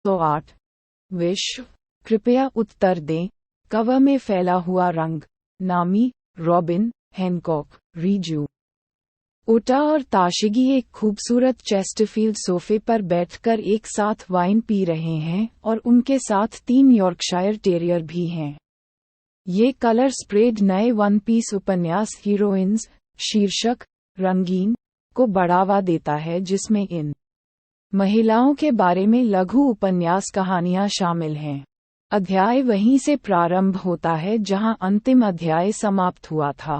108 विश्व, कृपया उत्तर दें। कवर में फैला हुआ रंग। नामी, रॉबिन हैनकॉक, रीजू ओटा और ताशिगी एक खूबसूरत चेस्टरफील्ड सोफे पर बैठकर एक साथ वाइन पी रहे हैं और उनके साथ 3 यॉर्कशायर टेरियर भी हैं। ये कलर स्प्रेड नए वन पीस उपन्यास हीरोइंस शीर्षक रंगीन को बढ़ावा देता है, जिसमें इन महिलाओं के बारे में लघु उपन्यास कहानियां शामिल हैं। अध्याय वहीं से प्रारंभ होता है जहां अंतिम अध्याय समाप्त हुआ था।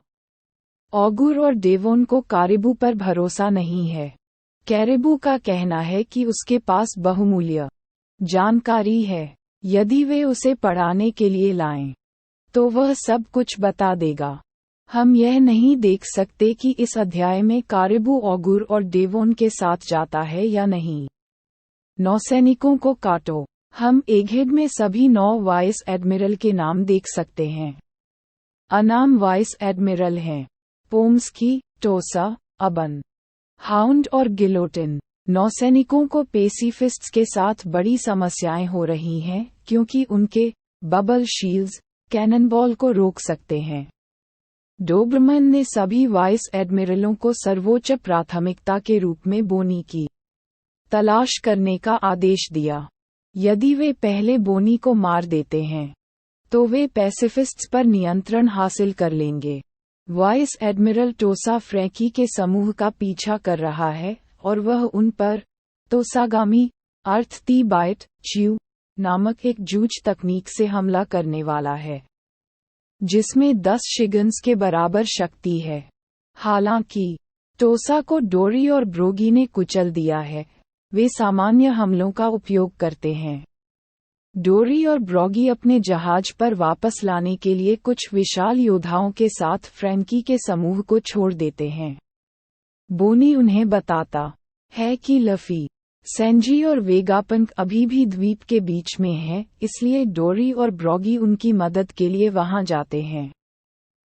ऑगुर और डेवोन को कैरिबू पर भरोसा नहीं है। कैरिबू का कहना है कि उसके पास बहुमूल्य जानकारी है। यदि वे उसे पढ़ाने के लिए लाएं, तो वह सब कुछ बता देगा। हम यह नहीं देख सकते कि इस अध्याय में कैरिबू ऑगुर और डेवोन के साथ जाता है या नहीं। नौसैनिकों को काटो। हम एगहेड में सभी 9 वाइस एडमिरल के नाम देख सकते हैं। अनाम वाइस एडमिरल हैं पोम्स्की, टोसा, अबन, हाउंड और गिलोटिन। नौसैनिकों को पेसिफिस्ट्स के साथ बड़ी समस्याएं हो रही हैं क्योंकि उनके बबल शील्ड्स कैननबॉल को रोक सकते हैं। डोबरमन ने सभी वाइस एडमिरलों को सर्वोच्च प्राथमिकता के रूप में बोनी की तलाश करने का आदेश दिया। यदि वे पहले बोनी को मार देते हैं, तो वे पैसिफिस्ट्स पर नियंत्रण हासिल कर लेंगे। वाइस एडमिरल टोसा फ्रैंकी के समूह का पीछा कर रहा है और वह उन पर तोसागामी अर्थ ती बाइट च्यू नामक एक जूझ तकनीक से हमला करने वाला है, जिसमें 10 शिगन्स के बराबर शक्ति है। हालांकि टोसा को डोरी और ब्रोगी ने कुचल दिया है, वे सामान्य हमलों का उपयोग करते हैं। डोरी और ब्रोगी अपने जहाज पर वापस लाने के लिए कुछ विशाल योद्धाओं के साथ फ्रैंकी के समूह को छोड़ देते हैं। बोनी उन्हें बताता है कि लफी, सेंजी और वेगापंक अभी भी द्वीप के बीच में हैं, इसलिए डोरी और ब्रोगी उनकी मदद के लिए वहां जाते हैं।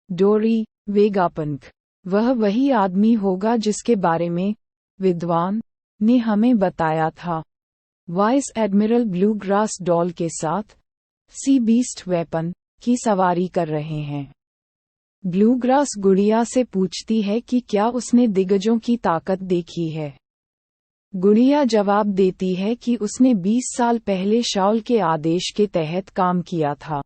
डोरी, वेगापंक, वह वही आदमी होगा जिसके बारे में विद्वान ने हमें बताया था। वाइस एडमिरल ब्लूग्रास डॉल के साथ सी बीस्ट वेपन की सवारी कर रहे हैं। ब्लूग्रास गुड़िया से पूछती है कि क्या उसने दिग्गजों की ताकत देखी है। गुड़िया जवाब देती है कि उसने 20 साल पहले शाउल के आदेश के तहत काम किया था।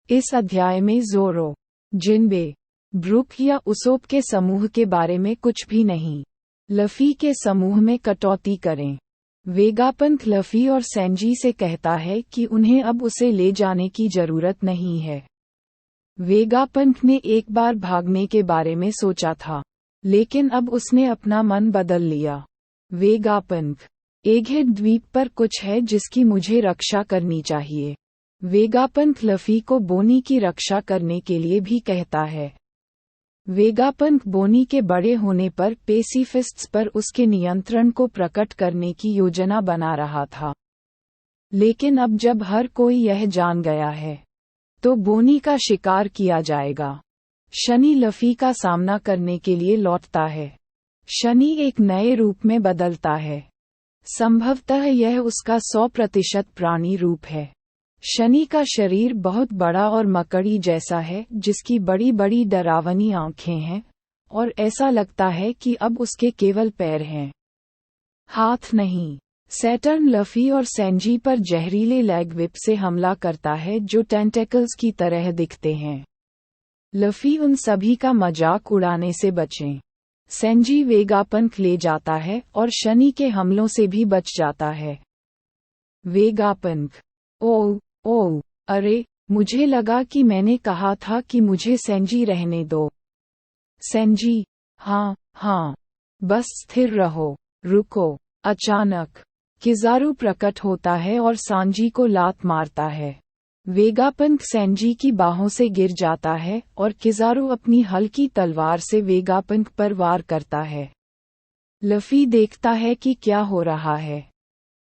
इस अध्याय में जोरो, जिनबे, ब्रुक या उसोप के समूह के बारे में कुछ भी नहीं। लफी के समूह में कटौती करें। वेगापंक लफी और सेंजी से कहता है कि उन्हें अब उसे ले जाने की जरूरत नहीं है। वेगापंक ने एक बार भागने के बारे में सोचा था, लेकिन अब उसने अपना मन बदल लिया। वेगापंक, एगहेड द्वीप पर कुछ है जिसकी मुझे रक्षा करनी चाहिए। वेगापंक लफी को बोनी की रक्षा करने के लिए भी कहता है। वेगापंक बोनी के बड़े होने पर पेसिफिस्ट्स पर उसके नियंत्रण को प्रकट करने की योजना बना रहा था। लेकिन अब जब हर कोई यह जान गया है, तो बोनी का शिकार किया जाएगा। शनि लफी का सामना करने के लिए लौटता है। शनि एक नए रूप में बदलता है। संभवतः यह उसका 100% प्राणी रूप है। शनि का शरीर बहुत बड़ा और मकड़ी जैसा है, जिसकी बड़ी बड़ी डरावनी आंखें हैं, और ऐसा लगता है कि अब उसके केवल पैर हैं, हाथ नहीं। सैटर्न लफी और सेंजी पर जहरीले लैग विप से हमला करता है जो टेंटेकल्स की तरह दिखते हैं। लफी उन सभी का मजाक उड़ाने से बचें। सेंजी वेगापंक ले जाता है और शनि के हमलों से भी बच जाता है। वेगापंक, ओह, अरे, मुझे लगा कि मैंने कहा था कि मुझे सेंजी रहने दो। सेंजी, हाँ, बस स्थिर रहो, रुको। अचानक किजारू प्रकट होता है और सांजी को लात मारता है। वेगापंक सेंजी की बाहों से गिर जाता है और किजारू अपनी हल्की तलवार से वेगापंक पर वार करता है। लफी देखता है कि क्या हो रहा है,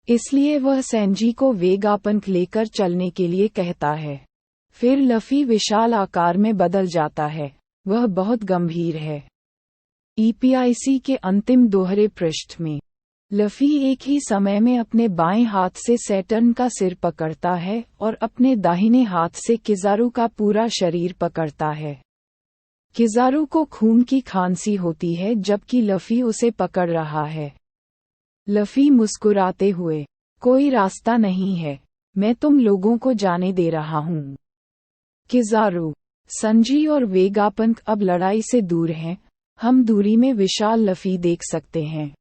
इसलिए वह सेंजी को वेगापंक लेकर चलने के लिए कहता है। फिर लफी विशाल आकार में बदल जाता है। वह बहुत गंभीर है। ईपीआईसी के अंतिम दोहरे पृष्ठ में लफ़ी एक ही समय में अपने बाएं हाथ से सैटर्न का सिर पकड़ता है और अपने दाहिने हाथ से किज़ारू का पूरा शरीर पकड़ता है। किज़ारू को खून की खांसी होती है जबकि लफ़ी उसे पकड़ रहा है। लफ़ी मुस्कुराते हुए, कोई रास्ता नहीं है, मैं तुम लोगों को जाने दे रहा हूँ। किज़ारू, संजी और वेगापंक अब लड़ाई से दूर हैं, हम दूरी में विशाल लफ़ी देख सकते हैं।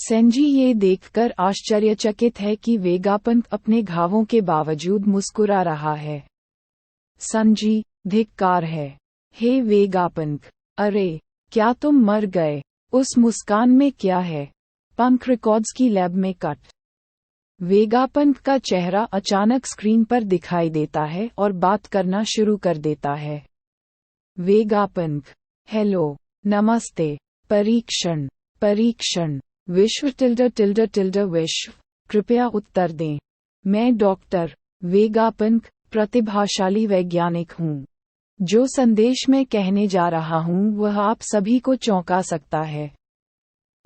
सेंजी ये देखकर आश्चर्यचकित है कि वेगापंक अपने घावों के बावजूद मुस्कुरा रहा है। संजी, धिक्कार है। हे वेगापंक, अरे, क्या तुम मर गए? उस मुस्कान में क्या है? पंक रिकॉर्ड्स की लैब में कट। वेगापंक का चेहरा अचानक स्क्रीन पर दिखाई देता है और बात करना शुरू कर देता है। वेगापंक, हेलो, नमस्ते, परीक्षण, परीक्षण, विश्व विश्व, कृपया उत्तर दें। मैं डॉक्टर वेगापंक, प्रतिभाशाली वैज्ञानिक हूँ। जो संदेश मैं कहने जा रहा हूँ वह आप सभी को चौंका सकता है।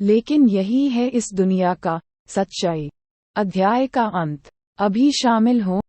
लेकिन यही है इस दुनिया का सच्चाई। अध्याय का अंत। अभी शामिल हो।